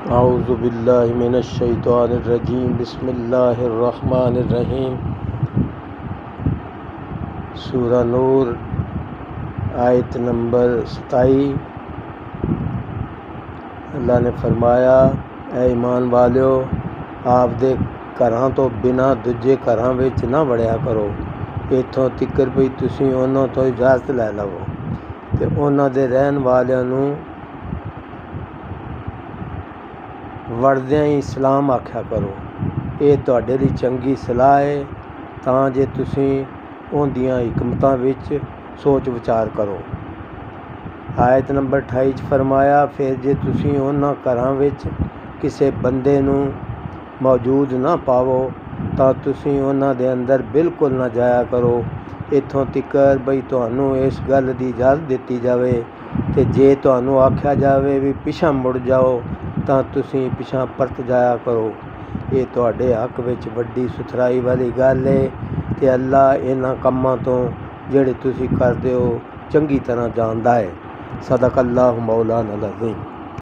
औज़ु बिल्लाहि मिनश शैतानिर रजीम बिस्मिल्लाहिर रहमानिर रहीम। सूरा नूर आयत नंबर 27। अल्लाह ने फरमाया, ऐ ईमान वालियो, आपदे घरां तो बिना दूजे घरां विच ना वड़िया करो, इत्थों तिकर भी तुसीं उन्हां तो इजाज़त लै लवो ते उन्हां दे रहन वालियां नूं वड़दियां ही इस्लाम आख्या करो। ये तुहाडे लई चंगी सलाह है तां जे तुसीं उहदियां हिकमतां विच सोच विचार करो। आयत नंबर 28 च फरमाया, फिर जे तुसीं उन्हां घरां विच किसे बंदे नूं मौजूद ना पावो तां तुसीं उन्हां दे अंदर बिल्कुल ना जाया करो, इत्थों तिकर बई तुहानूं इस गल दी इजाज़त दित्ती जावे ते जे तुहानूं आख्या जावे भी पिछां मुड़ जाओ तां तुसीं पिछां परत जाया करो। ये तुहाडे हक विच वड्डी सुथराई वाली गल है ते अल्लाह इन्हां कम्मां तो जिहड़े तुसीं करदे हो चंगी तरह जानदा है। सदक अल्लाहु मौलाना अज़ीम।